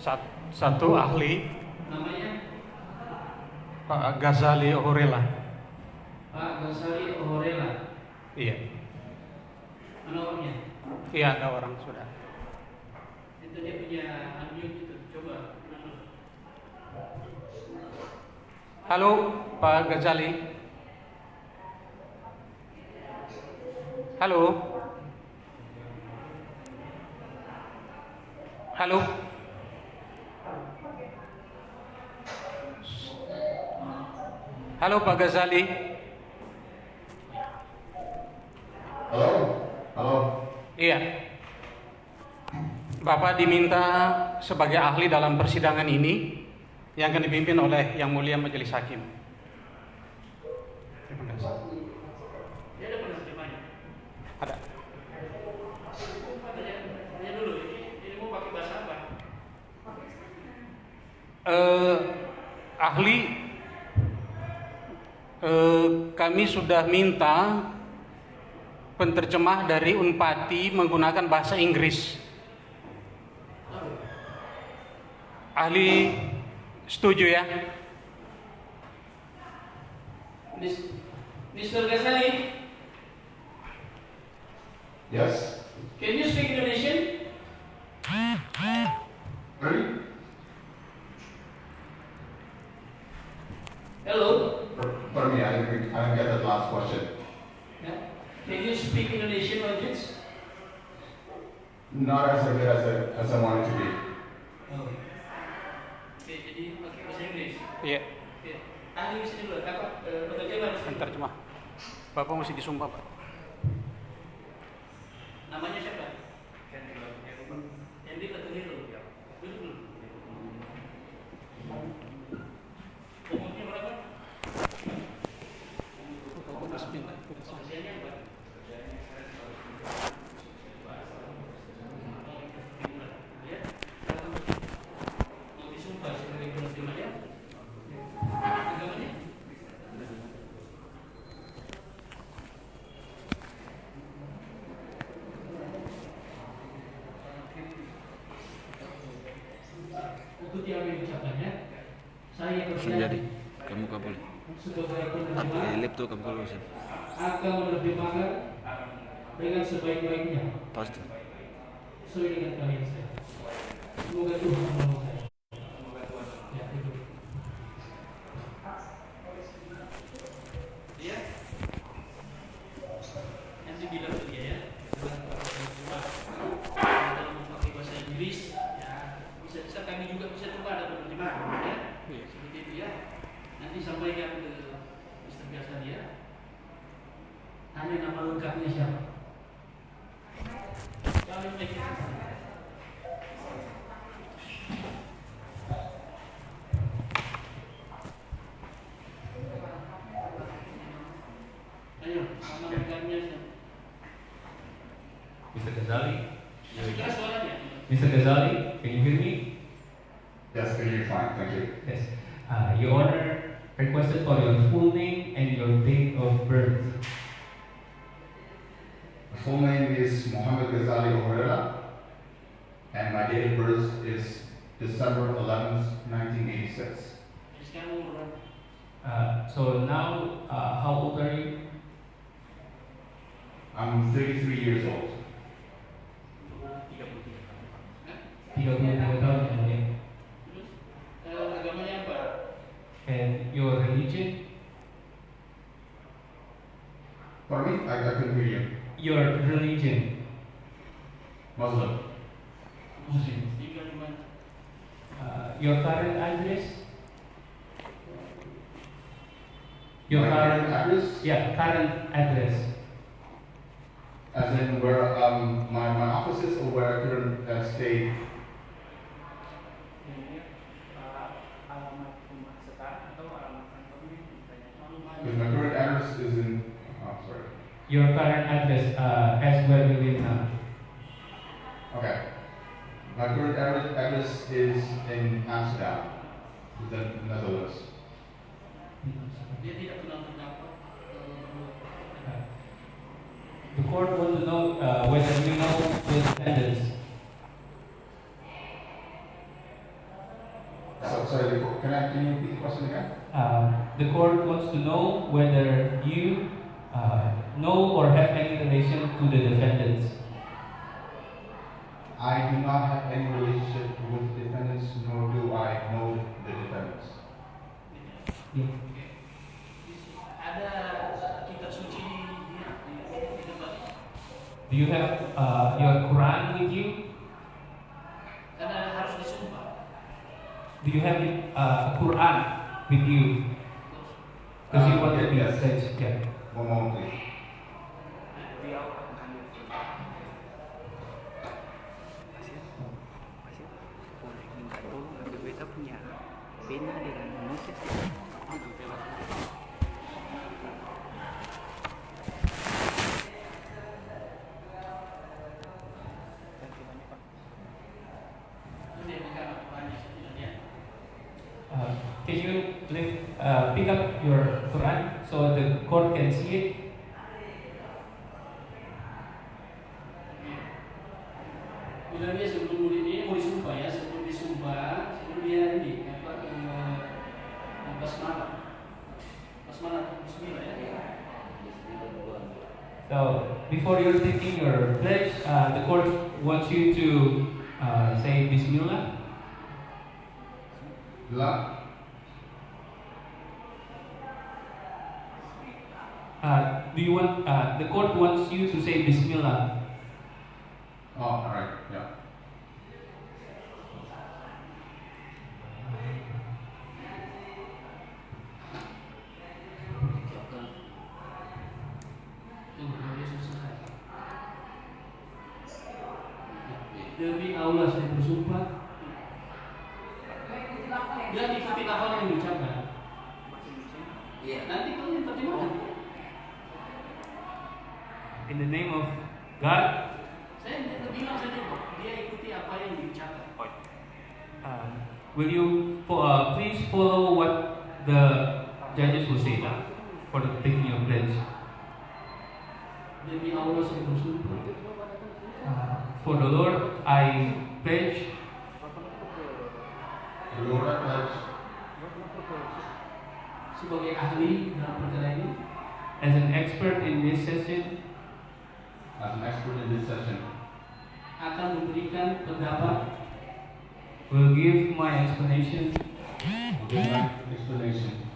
Satu ahli. Namanya? Pak Ghazali Ohorela. Pak Ghazali Ohorela. Iya. Mana orangnya? Iya, ada orang sudah. Itu dia punya unmute itu. Coba. Halo, Pak Ghazali. Halo. Halo. Halo Pak Ghazali. Halo, halo. Iya. Bapak diminta sebagai ahli dalam persidangan ini yang akan dipimpin oleh Yang Mulia Majelis Hakim. Terima kasih. Dia ada penerjemahnya? Ada. Tanya dulu, ini mau pakai bahasa apa? Ahli, kami sudah minta penterjemah dari Unpati menggunakan bahasa Inggris. Ahli setuju ya? Mr. Ghazali, Yes. can you speak Indonesian? Ready? Hello? Pardon me, I didn't get that last question. Yeah. Can you speak Indonesian language? Not as good as I want it to be. Oh. Oke, jadi pakai bahasa Inggris. Iya. Oke. Ahli sini dulu, apa? Penerjemah. Penterjemah. Bapak mesti disumpah Pak. Namanya siapa? Hendy atau Hero? Duduk dulu. Umurnya berapa? Usianya berapa? Ya? Mau disumpah sebagai penerjemah ya? Agamanya? Untuk yang ucapannya, saya Jadi kamu kabul. sebagai Pakai penerjemah laptop kamu kabul sih. akan menerjemahkan dengan sebaik-baiknya Pasti. sesuai dengan kalian saya. Semoga Tuhan menolong saya. Ya, itu. Dia nanti bilang ke dia ya. Kalau mau pakai bahasa Inggris, ya bisa kami juga bisa coba ada penerjemah, ya. Seperti itu ya. Nanti sampaikan ke Mr. Ghazali ya. Tanya nama lengkapnya siapa? Kami mikirkan. Ayo, nama lengkapnya siapa? Mr. Ghazali, Keras suaranya. Mr. Ghazali, can you hear me? Yes, you're fine. Thank you. Yes. Your Honor requested for your full name and your date of birth. My full name is Muhammad Ghazali Ohorela, and my date of birth is December 11th, 1986. Sekarang umur berapa? So now, how old are you? I'm 33 years old. 33 tahun yang mulia. Terus agamanya apa? And your religion? Pardon me? I couldn't hear you. Your religion. Muslim. Muslim. Tinggal di mana? Your current address? Your My current address? Yeah, current address. As in where my office is, or where I couldn't stay. Alamat rumah sekarang atau alamat kantornya? Because my current address is in. Oh, sorry. Your current address as where you live now. Okay. My current address is in Amsterdam, the Netherlands. Dia tidak pernah terdampak. The court want to know whether you know the defendants. can you repeat the question again? The court wants to know whether you know or have any relation to the defendants. I do not have any relationship with the defendants, nor do I know the defendants. Yeah. Ada kitab suci di depan. Do you have your Quran with you? Karena harus disumpah. Do you have a Quran with you? Because you want to be Yes. judged. Yeah. One moment, please. Boleh minta tolong ambil beta punya pena dengan menulis. Ini bukan banyak setidaknya. Can you pick up your Quran so the court can see it? Bila dia sebelum ini mau disumpah ya, sebelum disumpah, sebelum dia ini basmalah bismillah ya. So before you're taking your pledge, the court wants you to say Bismillah. Bila? Do you want? The court wants you to say Bismillah. Oh, all right, yeah. Tunggu, dia selesai. Demi Allah saya bersumpah. Dia ikuti lafal yang diucapkan. Iya, nanti kalau yang terjemahkan. In the name of God, Saya bilang saja kok, dia ikuti apa yang diucapkan. will you please follow what the judges will say for taking your pledge? Demi Allah saya bersumpah. For the Lord, I pledge The Lord I pledge Sebagai ahli dalam perkara ini, as an expert in this session, as an expert in this session, akan memberikan pendapat will give my explanation will give my explanation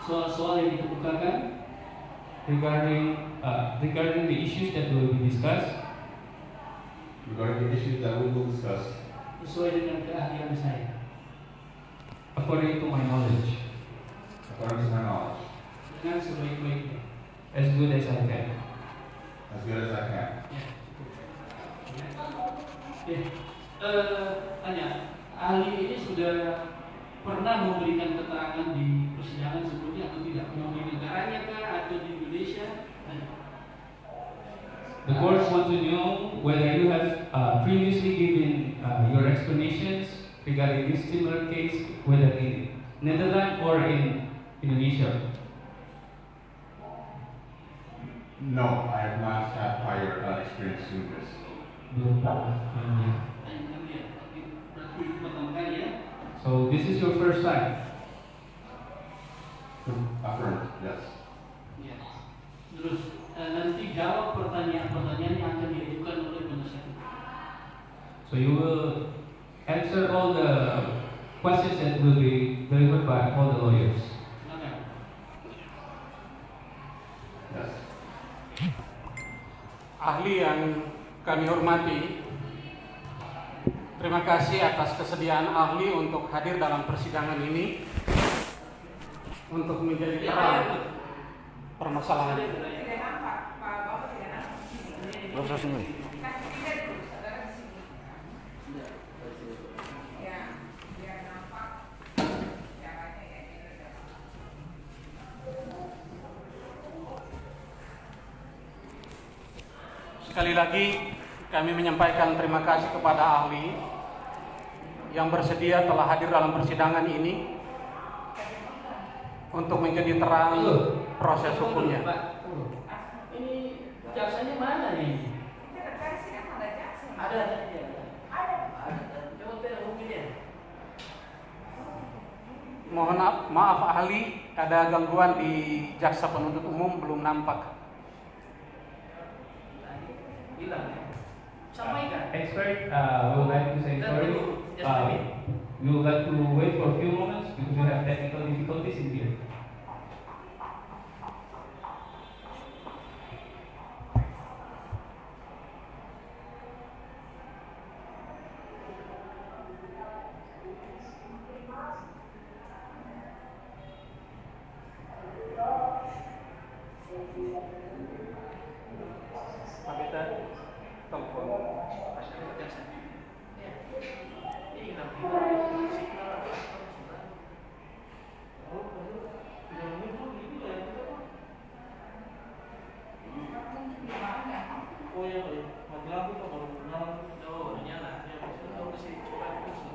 soal-soal yang dikemukakan regarding the issues that will be discussed regarding the issues that we will discuss sesuai dengan keahlian saya, according to my knowledge, according to my knowledge, dengan sebaik-baiknya. as good as I can. as good as I can. Tanya, ahli ini sudah pernah memberikan keterangan di persidangan sebelumnya atau tidak? Pernah di negaranya kah atau di Indonesia? The courts want to know whether you have previously given your explanations regarding this similar case, whether in Netherlands or in Indonesia. No, I have not had prior experience doing this. Belum pernah. Tanyakan dia, berarti itu pertama kali ya. So this is your first time. Affirmed, yes. Ya. Terus nanti jawab pertanyaan-pertanyaan yang akan diajukan oleh penasihat hukum. So you will answer all the questions that will be delivered by all the lawyers. Silakan. Yes. Ahli yang kami hormati, terima kasih atas kesediaan ahli untuk hadir dalam persidangan ini untuk menjadi terang permasalahan. Berapa semua? Sekali lagi kami menyampaikan terima kasih kepada ahli yang bersedia telah hadir dalam persidangan ini untuk menjadi terang proses hukumnya. Pak, ini jaksanya mana nih? Ada. Coba kita hubungi dia. Mohon maaf ahli, ada gangguan di jaksa penuntut umum belum nampak. Hilang ya. Sampaikan. Expert, we would like to say sorry. We would like to wait for a few moments because we have technical difficulties in here. Kita telepon. Oh ya, mati lampu kok baru nyala. Oh, nyala. Ya, aku kasih coba kursi.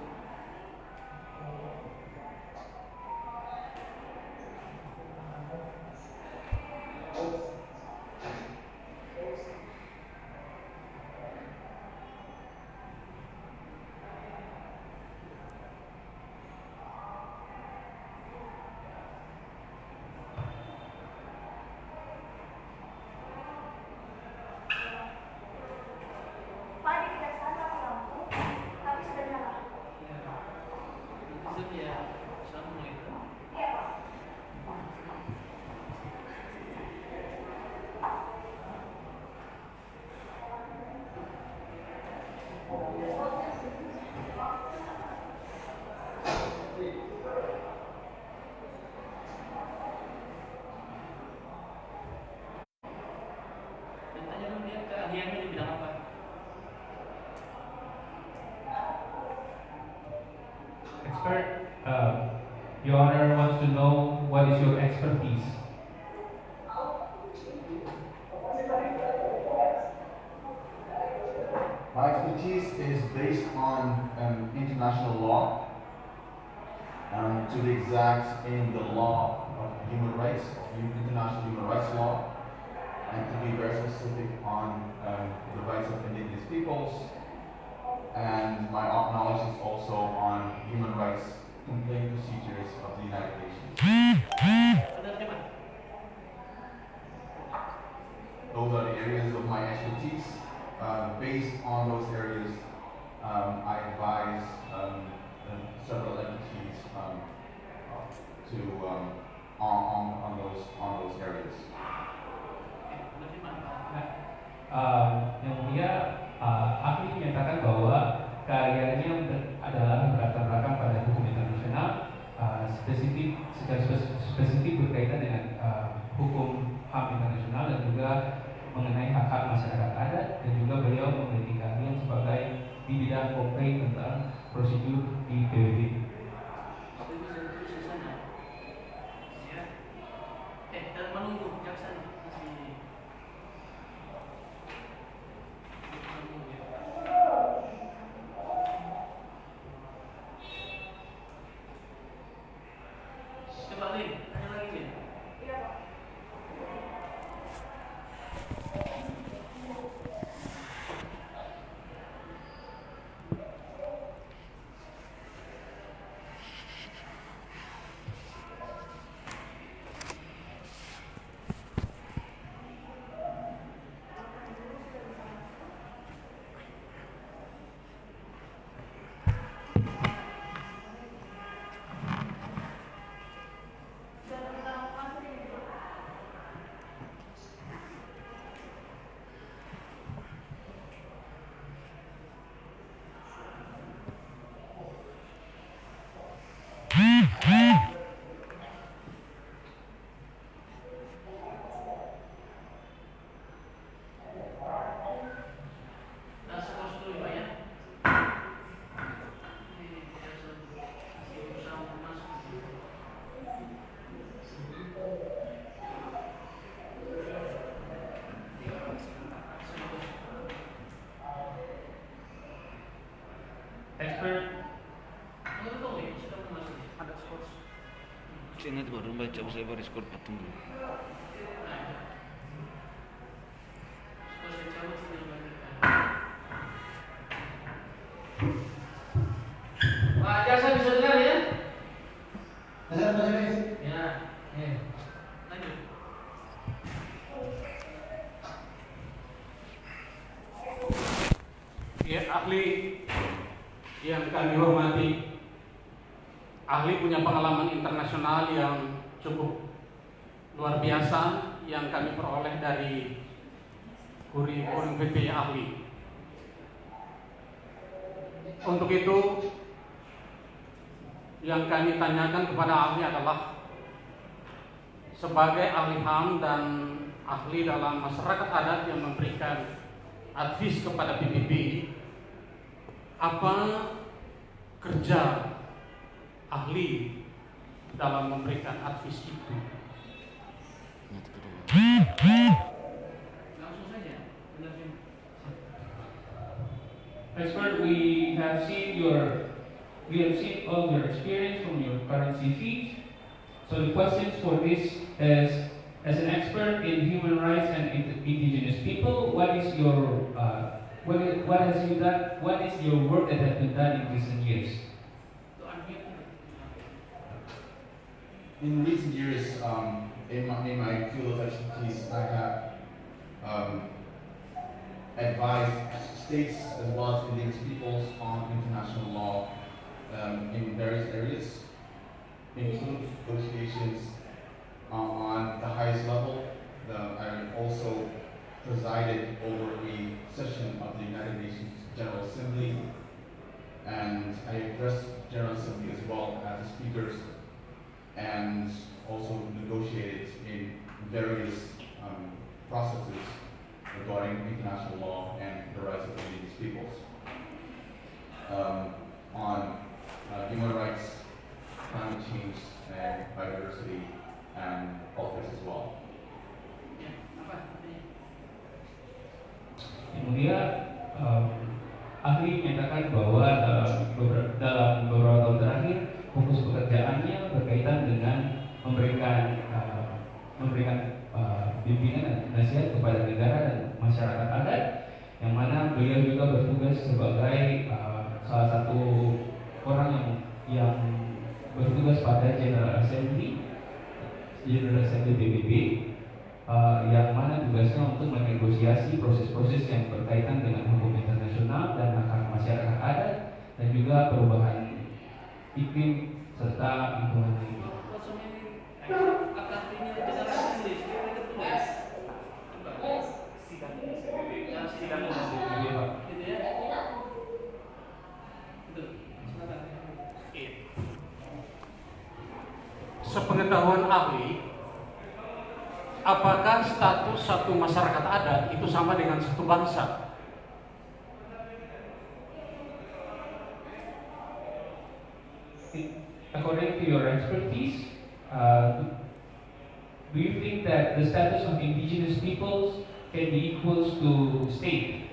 Expert, Your Honor wants to know what is your expertise. My expertise is based on international law, to be exact, in the law of human rights, international human rights law, and to be very specific on the rights of indigenous peoples. And my knowledge is also on human rights complaint procedures of the United Nations. Those are the areas of my expertise. Based on those areas, I advise several entities on those areas. Yang mulia, ahli menyatakan bahwa karyanya adalah berlatar belakang pada hukum internasional, secara spesifik berkaitan dengan hukum HAM internasional dan juga mengenai hak-hak masyarakat adat, dan juga beliau memiliki keahlian sebagai di bidang komplain tentang prosedur di PBB. Menunggu jaksa masih. Coba Lin, tanya lagi Lin. Iya Pak. Expert, Ada skor. Sini tuh baru baca saya baris skor patung dulu. Pak Jaksa bisa dengar ya? yang kami hormati, ahli punya pengalaman internasional yang cukup luar biasa yang kami peroleh dari kurikulum vitae ahli. Untuk itu, yang kami tanyakan kepada ahli adalah sebagai ahli HAM dan ahli dalam masyarakat adat yang memberikan advis kepada PBB, apa kerja ahli dalam memberikan advis itu? Langsung saja. Expert, we have seen all your experience from your current CV. So the questions for this is, as an expert in human rights and indigenous people, what is your what has you done? What is your work that has been done in recent years? In recent years, in my field of expertise, I have advised states as well as indigenous peoples on international law in various areas, including negotiations on the highest level. I also presided over a session of the United Nations General Assembly, and I addressed General Assembly as well as the speakers, and also negotiated in various processes regarding international law and the rights of indigenous peoples on human rights, climate change, and biodiversity, and politics as well. Yang mulia, ahli menyatakan bahwa dalam beberapa tahun terakhir fokus pekerjaannya berkaitan dengan memberikan bimbingan dan nasihat kepada negara dan masyarakat adat, yang mana beliau juga bertugas sebagai salah satu orang yang bertugas pada General Assembly PBB, yang mana tugasnya untuk menegosiasi proses-proses yang berkaitan dengan hukum internasional dan hak-hak masyarakat adat dan juga perubahan iklim serta lingkungan hidup. Sepengetahuan ahli, apakah status satu masyarakat adat itu sama dengan satu bangsa? According to your expertise, do you think that the status of indigenous peoples can be equals to state?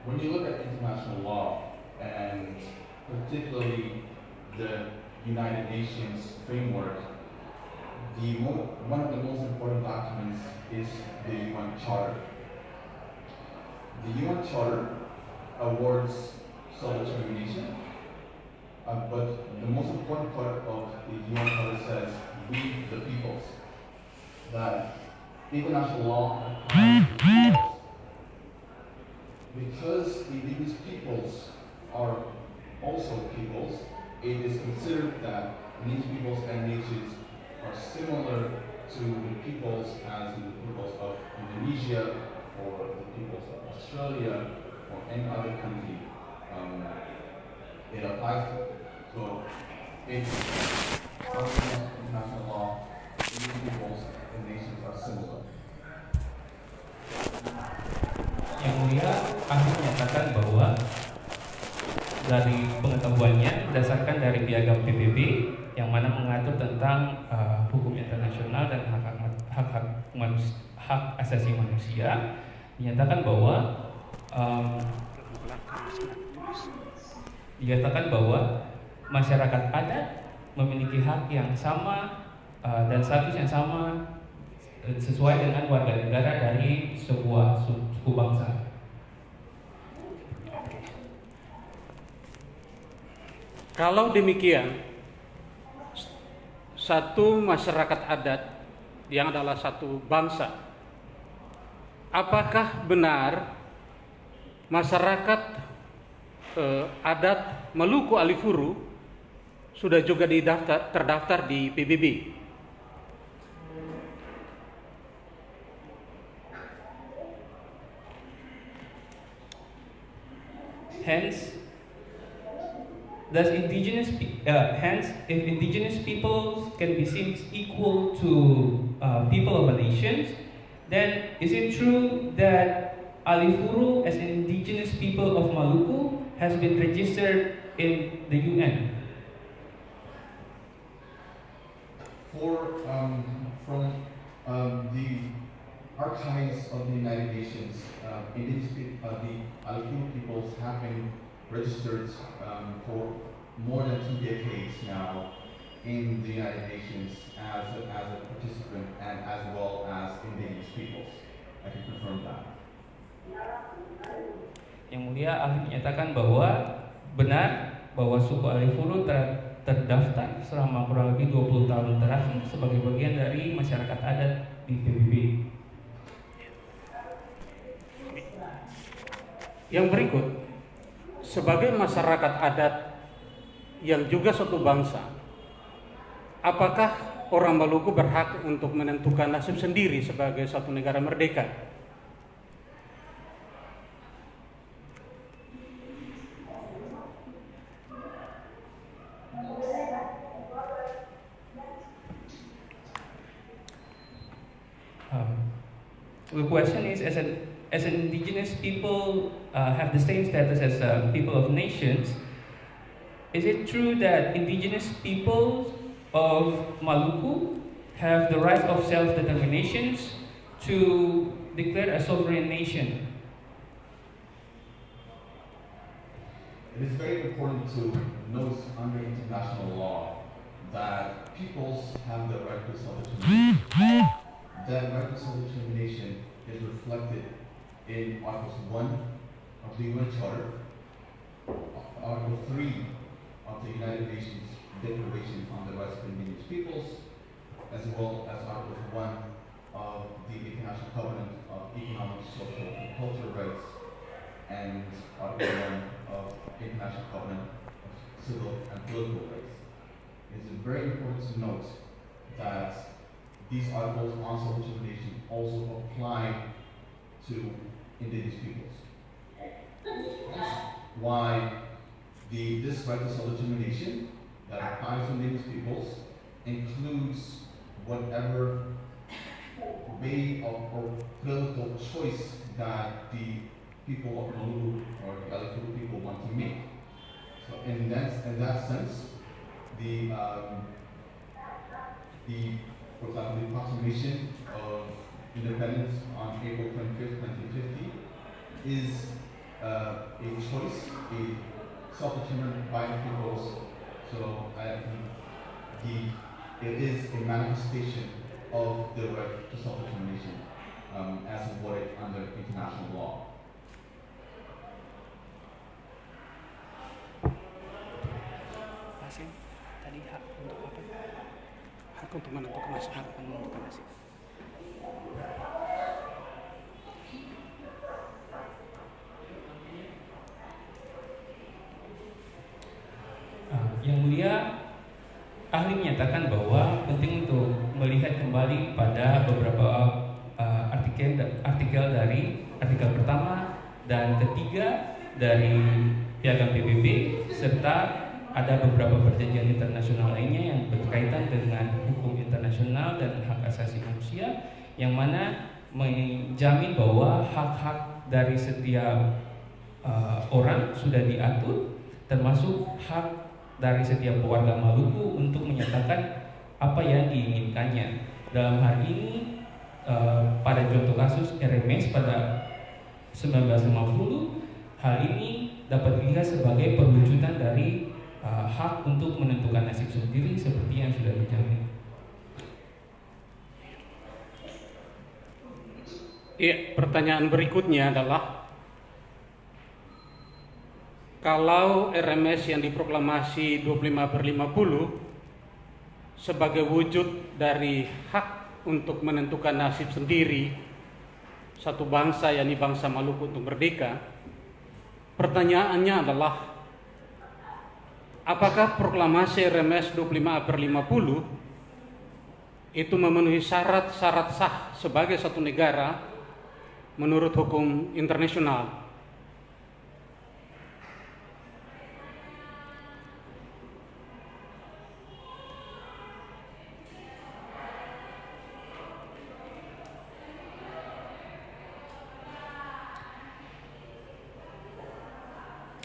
When you look at international law, and particularly the United Nations framework, one of the most important documents is the UN Charter. The UN Charter awards self-determination, but the most important part of the UN Charter says, we the peoples, that international law applies to peoples. Because indigenous peoples are also peoples, it is considered that indigenous peoples and nations are similar to the peoples as in the peoples of Indonesia or the peoples of Australia or any other country. It applies to. So it's under international law, indigenous peoples and nations are similar. Yang mulia, ahli menyatakan bahwa dari pengetahuannya berdasarkan dari piagam PBB yang mana mengatur tentang hukum internasional dan hak asasi manusia, dinyatakan bahwa masyarakat adat memiliki hak yang sama dan status yang sama sesuai dengan warga negara dari sebuah suku bangsa. Kalau demikian, satu masyarakat adat yang adalah satu bangsa, apakah benar masyarakat adat Maluku Alifuru sudah juga terdaftar di PBB. Hence, if indigenous peoples can be seen equal to people of a nation, then is it true that Alifuru as an indigenous people of Maluku has been registered in the UN? From the archives of the United Nations, the Alifuru peoples have been registered for more than 2 decades now in the United Nations as a participant and as well as indigenous peoples. I can confirm that. Yang Mulia, ahli menyatakan bahwa benar bahwa suku Alifuru terdaftar selama kurang lebih 20 tahun terakhir sebagai bagian dari masyarakat adat di PBB. Yang berikut, sebagai masyarakat adat yang juga suatu bangsa, apakah orang Maluku berhak untuk menentukan nasib sendiri sebagai suatu negara merdeka? The question is, as an indigenous people have the same status as people of nations, is it true that indigenous peoples of Maluku have the right of self-determination to declare a sovereign nation? It is very important to note under international law that peoples have the right to self-determination. That right to self-determination is reflected in Article 1 of the UN Charter, Article 3 of the United Nations Declaration on the Rights of Indigenous Peoples, as well as Article 1 of the International Covenant of Economic, Social, and Cultural Rights, and Article 1 of the International Covenant of Civil and Political Rights. It is very important to note that these articles on self-determination also apply to indigenous peoples. Why this right to self-determination that applies to indigenous peoples includes whatever way or political choice that the people of Maluku or the Alifuru people want to make. So in that sense, for example, the proclamation of independence on April 25th, 1950 is a choice, a self-determined by the peoples. So it is a manifestation of the right to self-determination as awarded under international law. Pasien, tadi hak untuk apa? Hak untuk menentukan nasib. Hak menentukan nasib. Yang Mulia, ahli menyatakan bahwa penting untuk melihat kembali pada beberapa artikel dari artikel pertama dan ketiga dari Piagam PBB, serta ada beberapa perjanjian internasional lainnya yang berkaitan dengan hukum internasional dan hak asasi manusia, yang mana menjamin bahwa hak-hak dari setiap orang sudah diatur, termasuk hak dari setiap warga Maluku untuk menyatakan apa yang diinginkannya. Dalam hal ini, pada contoh kasus RMS pada 1950, hal ini dapat dilihat sebagai perwujudan dari hak untuk menentukan nasib sendiri seperti yang sudah dijamin. Iya, pertanyaan berikutnya adalah, kalau RMS yang diproklamasi 25/50 sebagai wujud dari hak untuk menentukan nasib sendiri satu bangsa, yakni bangsa Maluku untuk merdeka, Pertanyaannya adalah, apakah proklamasi RMS 25/50 itu memenuhi syarat-syarat sah sebagai satu negara menurut hukum internasional?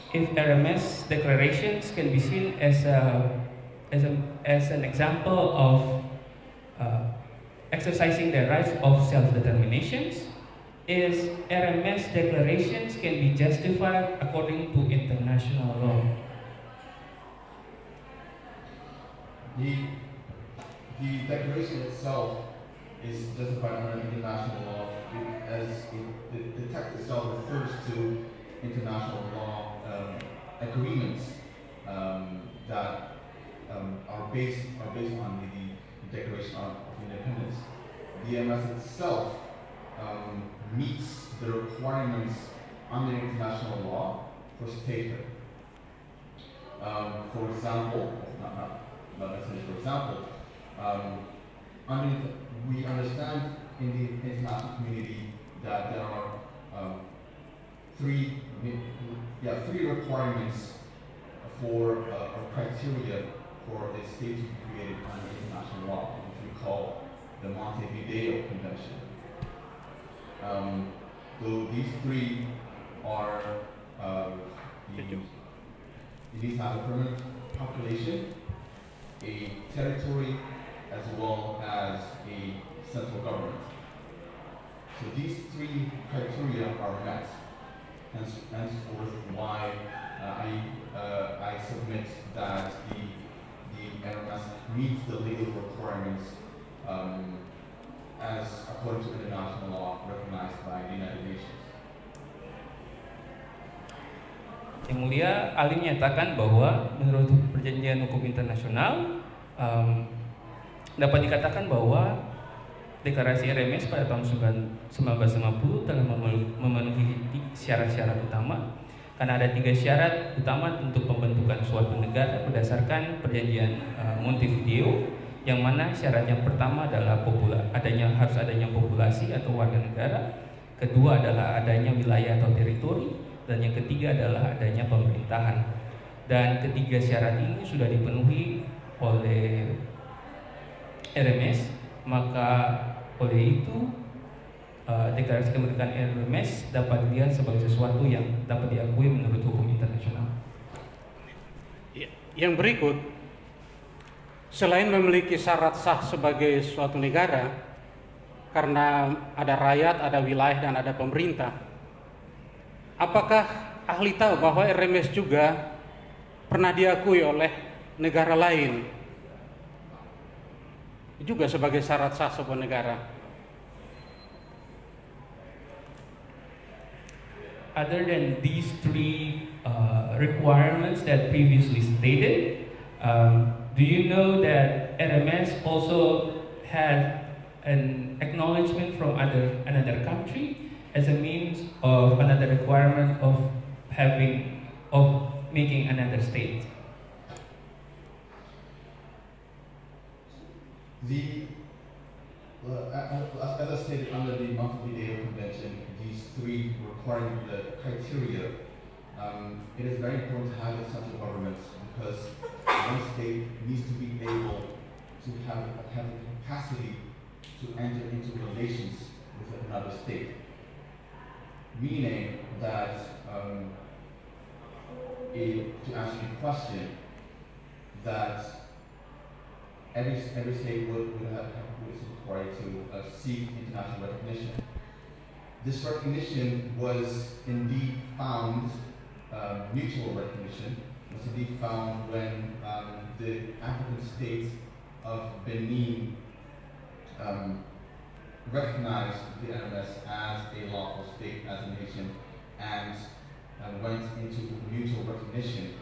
If RMS declarations can be seen as an example of exercising the rights of self-determinations, is RMS declarations can be justified according to international law. The declaration itself is justified under international law as the text itself refers to international law agreements that are based on the Declaration of Independence. The MS itself meets the requirements under international law for statehood. For example, not necessarily for example, we understand in the international community that there are three requirements for criteria for a state to be created under international law, which we call the Montevideo Convention. So these three are it needs to have a permanent population, a territory, as well as a central government. So these three criteria are met. Henceforth, why I submit that the NRS meets the legal requirements as according to international law recognized by the United Nations. Yang Mulia, ahli menyatakan bahwa menurut perjanjian hukum internasional dapat dikatakan bahwa deklarasi RMS pada tahun 1950 telah memenuhi syarat-syarat utama, karena ada 3 syarat utama untuk pembentukan suatu negara berdasarkan perjanjian Montevideo, yang mana syarat yang pertama adalah harus adanya populasi atau warga negara, kedua adalah adanya wilayah atau teritori, dan yang ketiga adalah adanya pemerintahan. Dan ketiga syarat ini sudah dipenuhi oleh RMS, maka oleh itu deklarasi kemerdekaan RMS dapat dilihat sebagai sesuatu yang dapat diakui menurut hukum internasional. Yang berikut, selain memiliki syarat sah sebagai suatu negara karena ada rakyat, ada wilayah, dan ada pemerintah, apakah ahli tahu bahwa RMS juga pernah diakui oleh negara lain juga sebagai syarat sah sebuah negara? Other than these 3 requirements that previously stated, do you know that RMS also had an acknowledgement from another country as a means of another requirement of making another state? As I stated under the Montevideo Convention, these 3 requiring the criteria, it is very important to have a central government, because one state needs to be able to have the capacity to enter into relations with another state. Meaning that, to answer your question, that every state is required to seek international recognition. This recognition was indeed found, mutual recognition was indeed found when the African state of Benin recognized the NMS as a lawful state, as a nation, and went into mutual recognition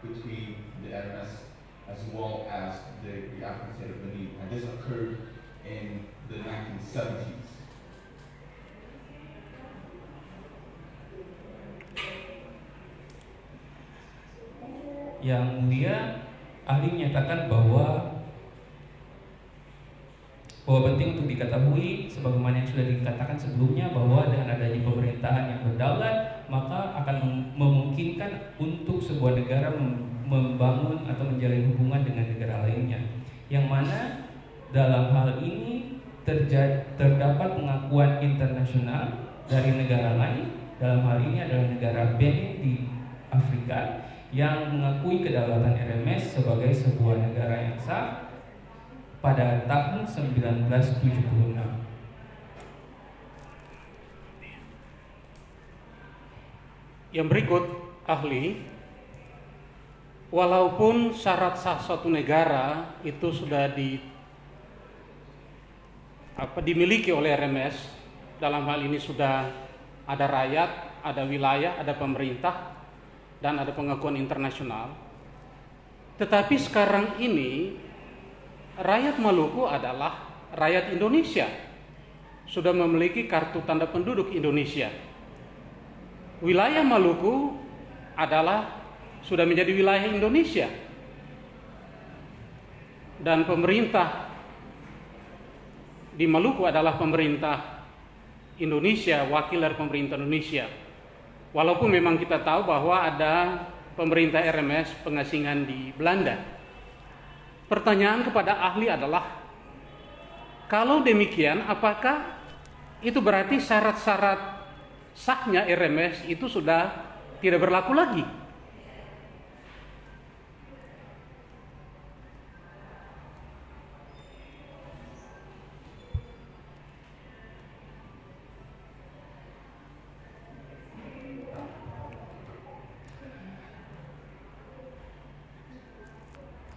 between the NMS as well as the African state of Benin, and this occurred in the 1970s. Yang mulia, ahli menyatakan bahwa penting untuk diketahui sebagaimana yang sudah dikatakan sebelumnya bahwa dengan adanya pemerintahan yang berdaulat maka akan memungkinkan untuk sebuah negara membangun atau menjalin hubungan dengan negara lainnya, yang mana dalam hal ini terdapat pengakuan internasional dari negara lain. Dalam hal ini adalah negara Benin di Afrika yang mengakui kedaulatan RMS sebagai sebuah negara yang sah pada tahun 1976. Yang berikut, ahli, walaupun syarat sah suatu negara itu sudah dimiliki oleh RMS, dalam hal ini sudah ada rakyat, ada wilayah, ada pemerintah, dan ada pengakuan internasional. Tetapi sekarang ini rakyat Maluku adalah rakyat Indonesia, sudah memiliki kartu tanda penduduk Indonesia. Wilayah Maluku sudah menjadi wilayah Indonesia, dan pemerintah di Maluku adalah pemerintah Indonesia, wakil dari pemerintah Indonesia. Walaupun memang kita tahu bahwa ada pemerintah RMS pengasingan di Belanda. Pertanyaan kepada ahli adalah, kalau demikian apakah itu berarti syarat-syarat sahnya RMS itu sudah tidak berlaku lagi?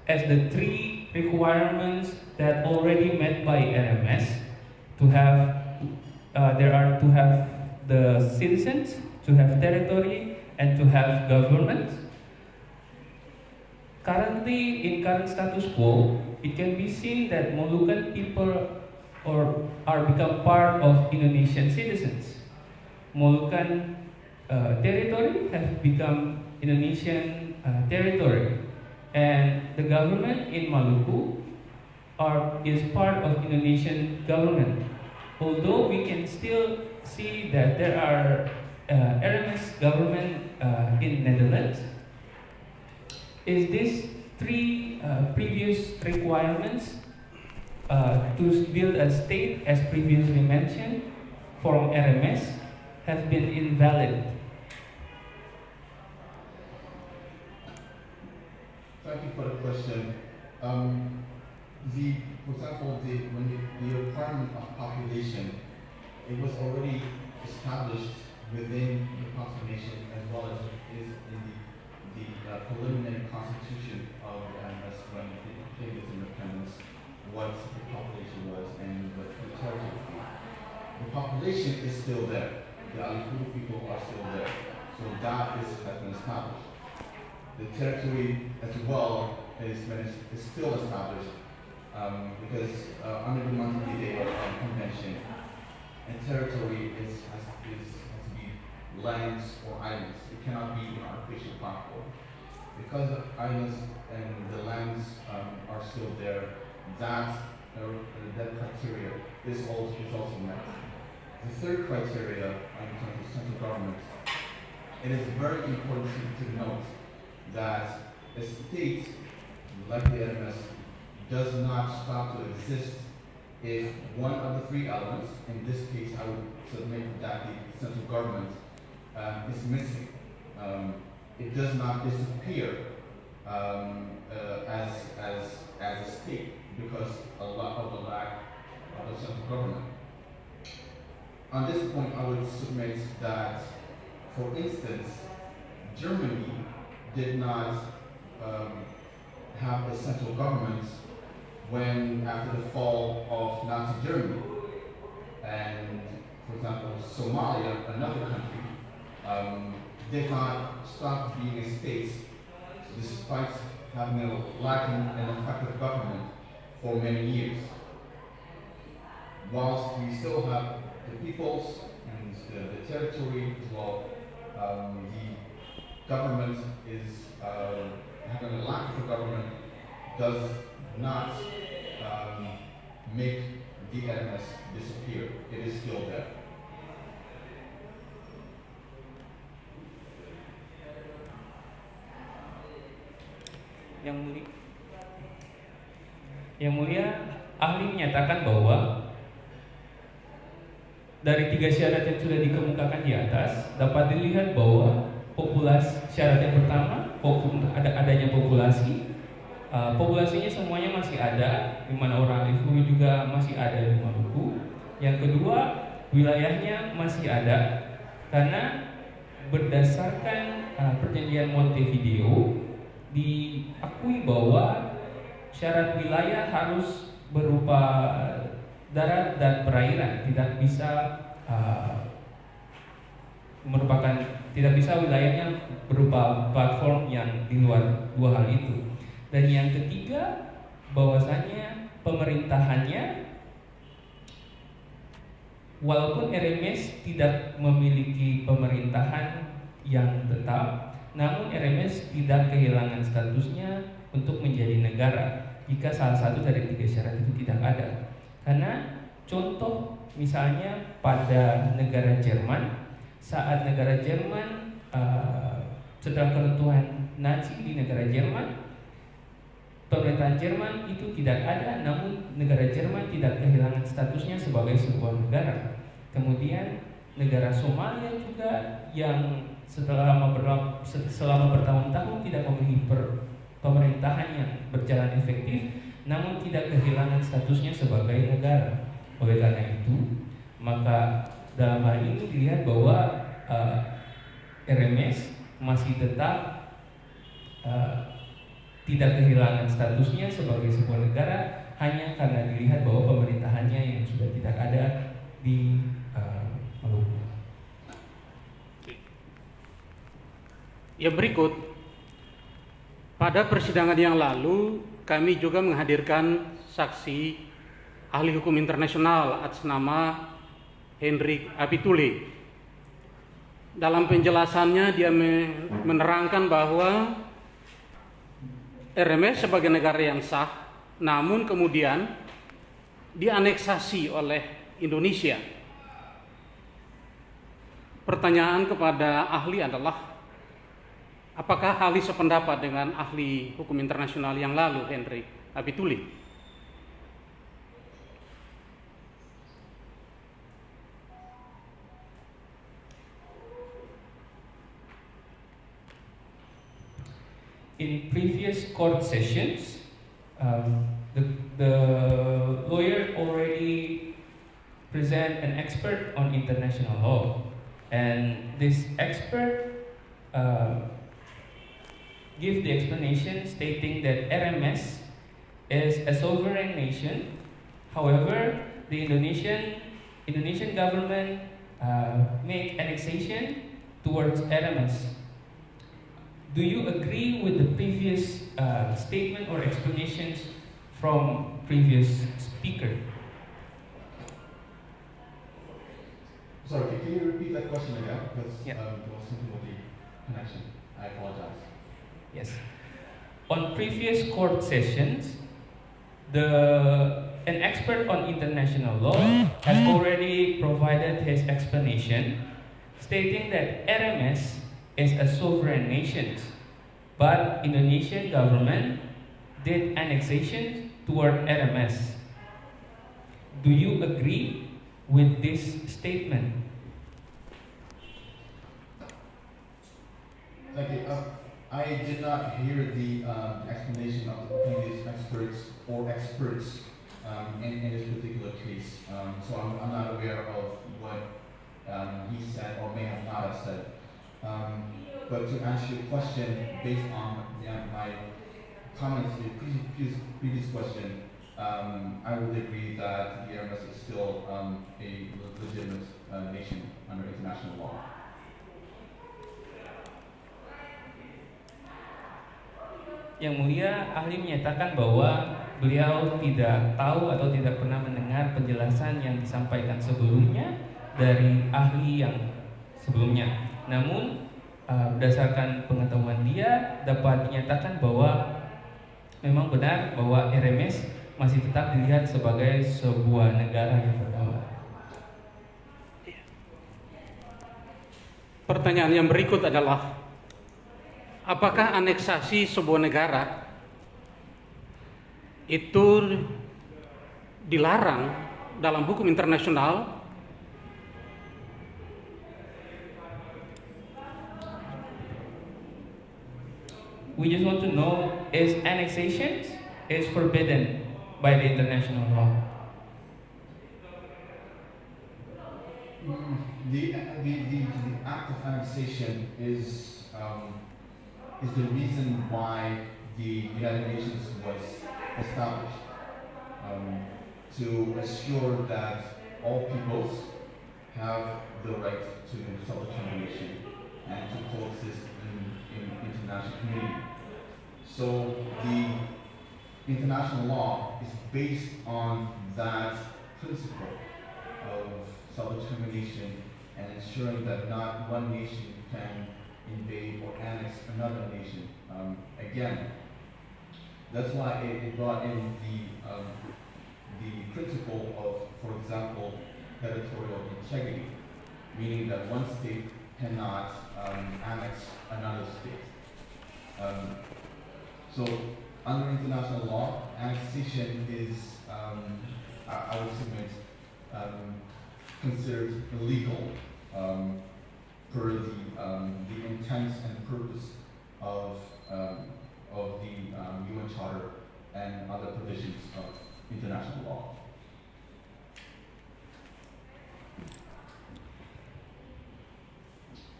As the three requirements that already met by RMS to have to have the citizens, to have territory, and to have government. Currently, in current status quo, it can be seen that Moluccan people are become part of Indonesian citizens. Moluccan territory has become Indonesian territory. And the government in Maluku is part of Indonesian government. Although we can still see that there are RMS government in Netherlands, is these three previous requirements to build a state, as previously mentioned, from RMS have been invalid. Thank you for the question. For example, the requirement of population, it was already established within the Constitution as well as it is in the preliminary constitution of the MS when it obtained its independence, what the population was and what the territory was. The population is still there. The Alukuru people are still there. So that has been established. The territory as well is still established because under the Montevideo Convention, and territory has to be lands or islands. It cannot be an artificial platform. Because the islands and the lands are still there, that criteria is also met. The third criteria in terms of central government, it is very important to note that a state like the RMS does not stop to exist if one of the three elements, in this case I would submit that the central government is missing. It does not disappear as a state because a lot of the lack of the central government. On this point, I would submit that, for instance, Germany did not have a central government when, after the fall of Nazi Germany. And, for example, Somalia, another country, did not stop being a state despite having lacking an effective government for many years. Whilst we still have the peoples and the territory as well, the government is having a lack of a government does not make the RMS disappear. It is still there. Yang mulia, ahli menyatakan bahwa dari 3 syarat yang sudah dikemukakan di atas dapat dilihat bahwa populasi, syarat yang pertama adanya populasi, populasinya semuanya masih ada, di mana orang Iflu juga masih ada di Maluku. Yang kedua, wilayahnya masih ada karena berdasarkan perjanjian Montevideo diakui bahwa syarat wilayah harus berupa darat dan perairan, tidak bisa tidak bisa wilayahnya berupa platform yang di luar 2 hal itu. Dan yang ketiga, bahwasanya pemerintahannya, walaupun RMS tidak memiliki pemerintahan yang tetap, namun RMS tidak kehilangan statusnya untuk menjadi negara jika salah satu dari 3 syarat itu tidak ada. Karena contoh misalnya pada negara Jerman, saat negara Jerman setelah keruntuhan Nazi di negara Jerman, pemerintahan Jerman itu tidak ada, namun negara Jerman tidak kehilangan statusnya sebagai sebuah negara. Kemudian negara Somalia juga yang selama bertahun-tahun tidak memiliki pemerintahan yang berjalan efektif, namun tidak kehilangan statusnya sebagai negara. Oleh karena itu, maka dalam hal ini dilihat bahwa RMS masih tetap tidak kehilangan statusnya sebagai sebuah negara hanya karena dilihat bahwa pemerintahannya yang sudah tidak ada di Maluku. Yang berikut, pada persidangan yang lalu kami juga menghadirkan saksi ahli hukum internasional atas nama Hendrik Apituli. Dalam penjelasannya dia menerangkan bahwa RMS sebagai negara yang sah, namun kemudian dianeksasi oleh Indonesia. Pertanyaan kepada ahli adalah, apakah ahli sependapat dengan ahli hukum internasional yang lalu, Hendrik Apituli? In previous court sessions, the lawyer already present an expert on international law, and this expert give the explanation stating that RMS is a sovereign nation. However, the Indonesian government make annexation towards RMS. Do you agree with the previous statement or explanations from previous speaker? Sorry, can you repeat that question again? Because Yeah. there was something with the connection. I apologize. Yes. On previous court sessions, an expert on international law has already provided his explanation, stating that RMS is a sovereign nation, but Indonesian government did annexation toward RMS. Do you agree with this statement? Thank you. I did not hear the explanation of the previous experts in this particular case. So I'm not aware of what he said or may have not have said. But to answer your question, based on my comments in the previous question, I would agree that the RMS is still a legitimate nation under international law. Yang mulia, ahli menyatakan bahwa beliau tidak tahu atau tidak pernah mendengar penjelasan yang disampaikan sebelumnya dari ahli yang sebelumnya. Namun berdasarkan pengetahuan dia dapat dinyatakan bahwa memang benar bahwa RMS masih tetap dilihat sebagai sebuah negara yang berdaulat. Pertanyaan yang berikut adalah, apakah aneksasi sebuah negara itu dilarang dalam hukum internasional? We just want to know, is annexation is forbidden by the international law? The act of annexation is the reason why the United Nations was established, to assure that all peoples have the right to self-determination and to coexist in international community. So the international law is based on that principle of self-determination and ensuring that not one nation can invade or annex another nation. Again, that's why it brought in the principle of, for example, territorial integrity, meaning that one state cannot annex another state. So under international law, annexation is, I would submit, considered illegal per the intent and purpose of the UN Charter and other provisions of international law.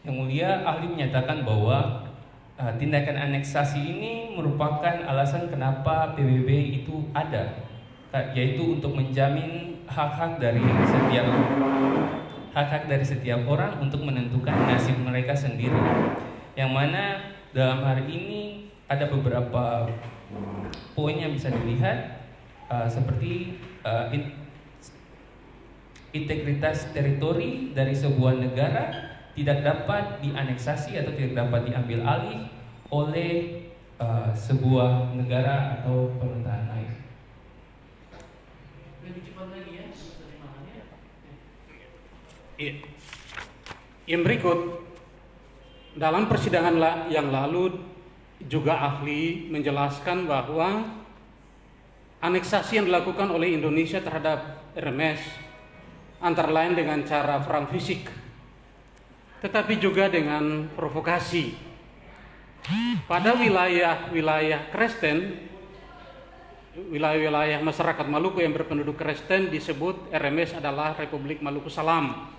Yang Mulia, ahli menyatakan bahwa tindakan aneksasi ini merupakan alasan kenapa PBB itu ada, yaitu untuk menjamin hak-hak dari setiap orang untuk menentukan nasib mereka sendiri. Yang mana dalam hari ini ada beberapa poin yang bisa dilihat, seperti integritas teritori dari sebuah negara tidak dapat dianeksasi atau tidak dapat diambil alih oleh sebuah negara atau pemerintahan lain. Lebih cepat lagi ya, terjemahannya. Yang berikut, dalam persidangan yang lalu juga ahli menjelaskan bahwa aneksasi yang dilakukan oleh Indonesia terhadap RMS antara lain dengan cara perang fisik, tetapi juga dengan provokasi. Pada wilayah Kristen, wilayah masyarakat Maluku yang berpenduduk Kristen disebut RMS adalah Republik Maluku Salam.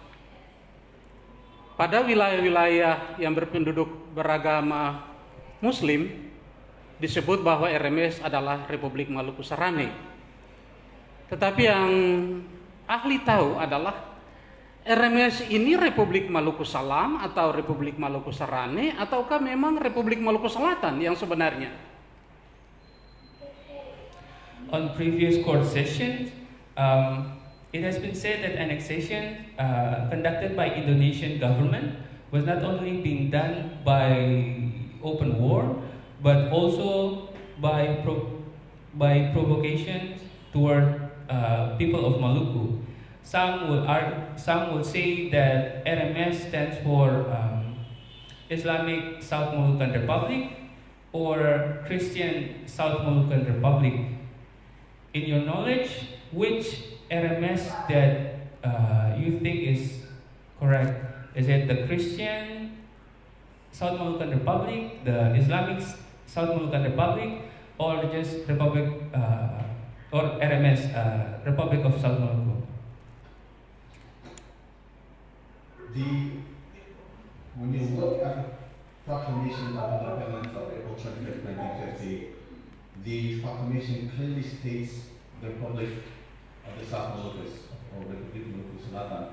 Pada wilayah-wilayah yang berpenduduk beragama Muslim disebut bahwa RMS adalah Republik Maluku Sarane. Tetapi yang ahli tahu adalah RMS ini Republik Maluku Salam atau Republik Maluku Sarane, ataukah memang Republik Maluku Selatan yang sebenarnya? On previous court sessions, it has been said that annexation conducted by Indonesian government was not only being done by open war, but also by provocations toward people of Maluku. Some will say that RMS stands for Islamic South Moluccan Republic or Christian South Moluccan Republic. In your knowledge, which RMS that you think is correct? Is it the Christian South Moluccan Republic, the Islamic South Moluccan Republic, or just Republic or RMS, Republic of South Maluku? When you look at the Proclamation of Independence of April 25th, 1950, the proclamation clearly states the Republic of the South Moluccas, or Republik Maluku Selatan.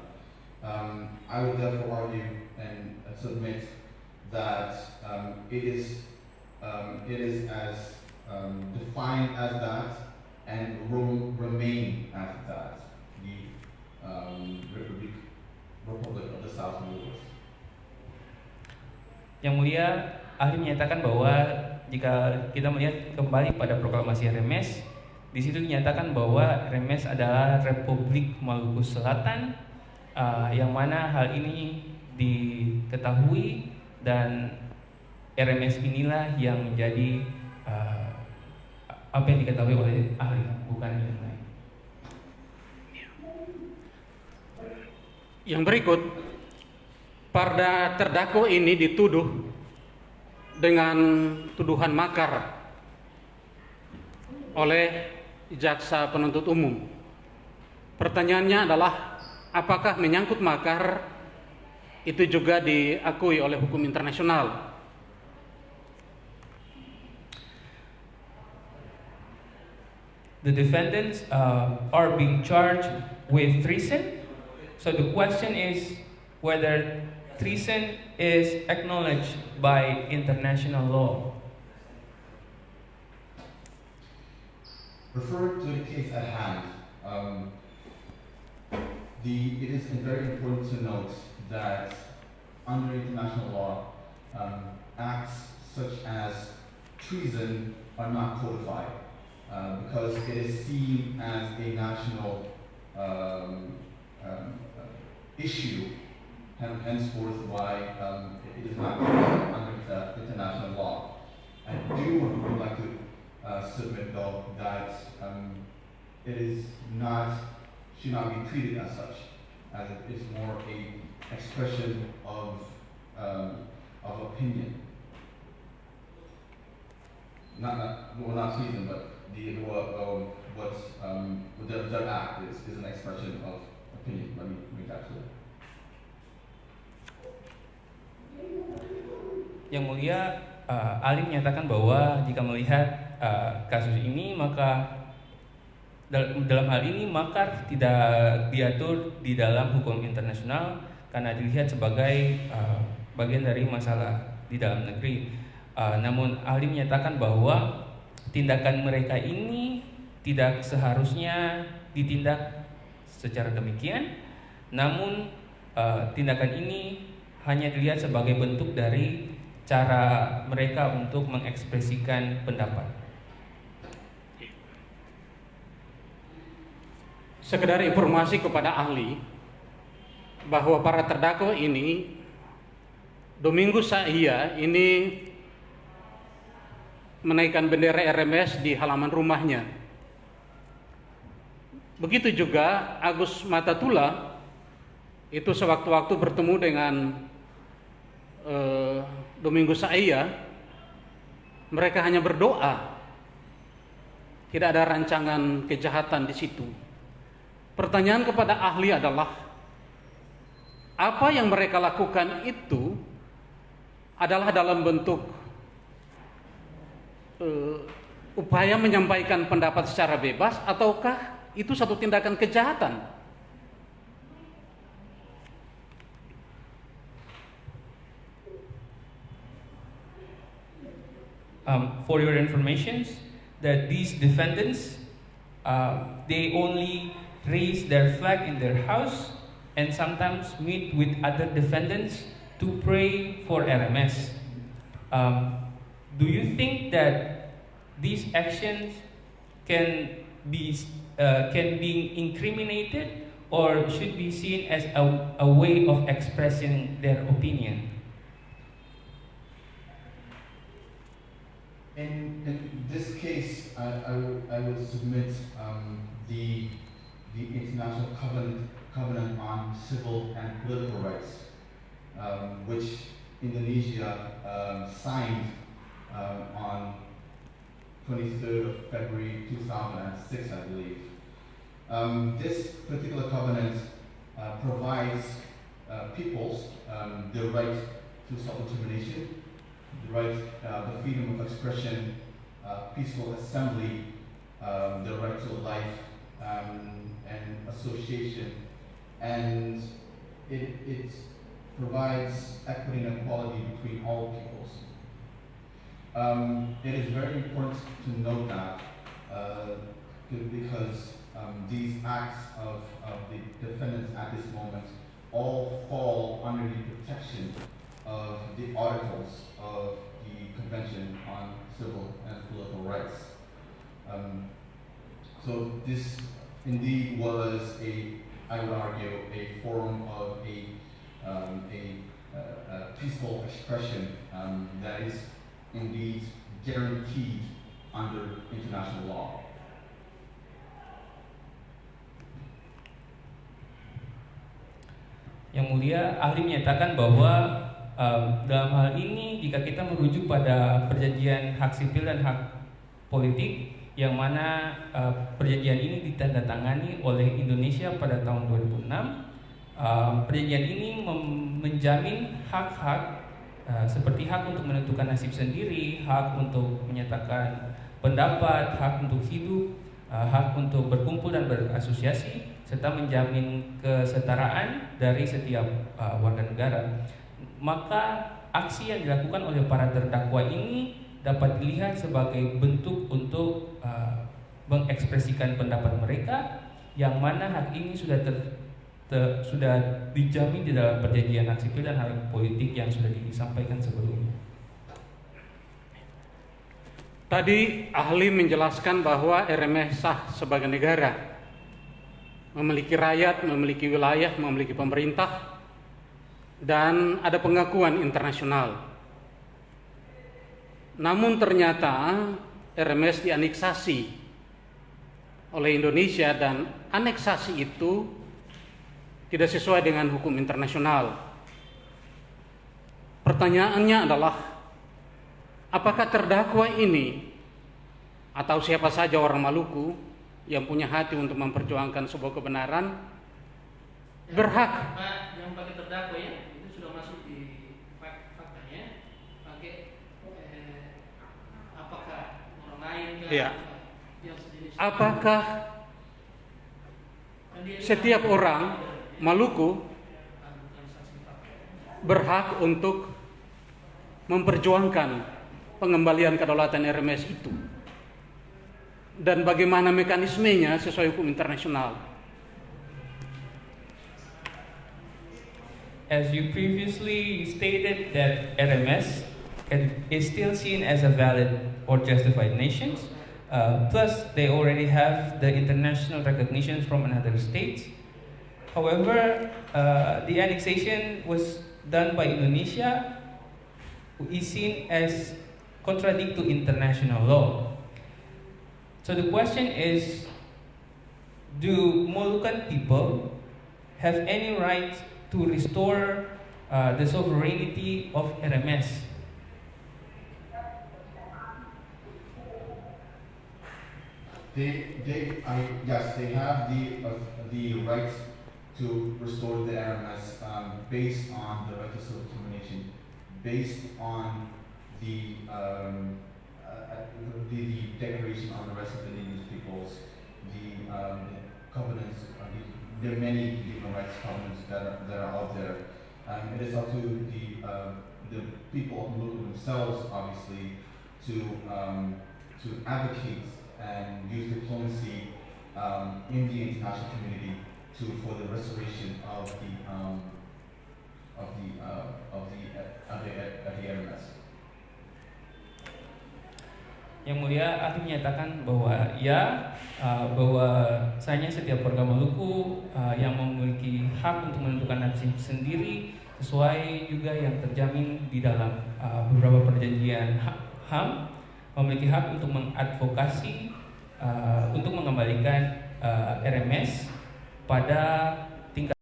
I would therefore argue and submit that it is as defined as that and will remain as that, the Republic of the South Moluccas. Yang Mulia, ahli menyatakan bahwa jika kita melihat kembali pada proklamasi RMS, di situ dinyatakan bahwa RMS adalah Republik Maluku Selatan, yang mana hal ini diketahui dan RMS inilah yang menjadi apa yang diketahui oleh ahli, bukan yang lain. Yang berikut, para terdakwa ini dituduh dengan tuduhan makar oleh jaksa penuntut umum. Pertanyaannya adalah, apakah menyangkut makar itu juga diakui oleh hukum internasional? The defendants are being charged with treason. So the question is whether treason is acknowledged by international law. Referring to the case at hand, it is very important to note that under international law, acts such as treason are not codified because it is seen as a national issue, and henceforth why it is not under international law. I would like to submit though that it is should not be treated as such, as it is more a expression of opinion. Not treason, but the act is an expression of opinion. Let me make that clear. Yang Mulia, ahli menyatakan bahwa jika melihat kasus ini, maka dalam hal ini makar tidak diatur di dalam hukum internasional karena dilihat sebagai bagian dari masalah di dalam negeri. Namun ahli menyatakan bahwa tindakan mereka ini tidak seharusnya ditindak secara demikian, namun tindakan ini hanya dilihat sebagai bentuk dari cara mereka untuk mengekspresikan pendapat. Sekedar informasi kepada ahli bahwa para terdakwa ini Domingo Saia ini menaikkan bendera RMS di halaman rumahnya. Begitu juga Agus Matatula itu sewaktu-waktu bertemu dengan Domingo Saia, mereka hanya berdoa. Tidak ada rancangan kejahatan di situ. Pertanyaan kepada ahli adalah, apa yang mereka lakukan itu adalah dalam bentuk upaya menyampaikan pendapat secara bebas, ataukah itu satu tindakan kejahatan? For your information, that these defendants, they only raise their flag in their house and sometimes meet with other defendants to pray for RMS. Do you think that these actions can be incriminated or should be seen as a way of expressing their opinion? In this case, I would submit the International Covenant on Civil and Political Rights, which Indonesia signed on 23rd of February 2006, I believe. This particular covenant provides peoples the right to self-determination, the right, the freedom of expression, peaceful assembly, the right to life, and association, and it provides equity and equality between all peoples. It is very important to note that because these acts of the defendants at this moment all fall under the protection of the articles of the Convention on Civil and Political Rights. So this indeed was I would argue, a form of a peaceful expression that is indeed guaranteed under international law. Yang mulia, ahli menyatakan bahwa dalam hal ini jika kita merujuk pada perjanjian hak sipil dan hak politik yang mana perjanjian ini ditandatangani oleh Indonesia pada tahun 2006, perjanjian ini menjamin hak-hak seperti hak untuk menentukan nasib sendiri, hak untuk menyatakan pendapat, hak untuk hidup, hak untuk berkumpul dan berasosiasi, serta menjamin kesetaraan dari setiap warga negara. Maka aksi yang dilakukan oleh para terdakwa ini dapat dilihat sebagai bentuk untuk mengekspresikan pendapat mereka, yang mana hak ini sudah dijamin di dalam perjanjian hak sipil dan hak politik yang sudah disampaikan sebelumnya. Tadi ahli menjelaskan bahwa RMS sah sebagai negara, memiliki rakyat, memiliki wilayah, memiliki pemerintah, dan ada pengakuan internasional. Namun ternyata RMS dianeksasi oleh Indonesia, dan aneksasi itu tidak sesuai dengan hukum internasional. Pertanyaannya adalah, apakah terdakwa ini atau siapa saja orang Maluku yang punya hati untuk memperjuangkan sebuah kebenaran berhak? Yang pakai terdakwa ya, itu sudah masuk di faktanya. Pakai apakah orang lain Iya. yang sejenis? Apakah setiap orang Maluku berhak untuk memperjuangkan pengembalian kedaulatan RMS itu? Dan bagaimana mekanismenya sesuai hukum internasional? As you previously stated that RMS is still seen as a valid or justified nation, plus they already have the international recognition from another states. However, the annexation was done by Indonesia, who is seen as contradict to international law. So the question is, do Moluccan people have any right to restore the sovereignty of RMS? Yes, they have the right to restore the RMS based on the right to self-determination, based on the Declaration on the Rights of the Indigenous Peoples, the covenants, there are many human rights covenants that are out there. It is up to the people of Maluku themselves, obviously, to advocate and use diplomacy in the international community for the restoration of the RMS. Yang mulia, ahli menyatakan bahwa bahwasanya setiap warga Maluku yang memiliki hak untuk menentukan nasib sendiri sesuai juga yang terjamin di dalam beberapa perjanjian HAM, memiliki hak untuk mengadvokasi untuk mengembalikan RMS pada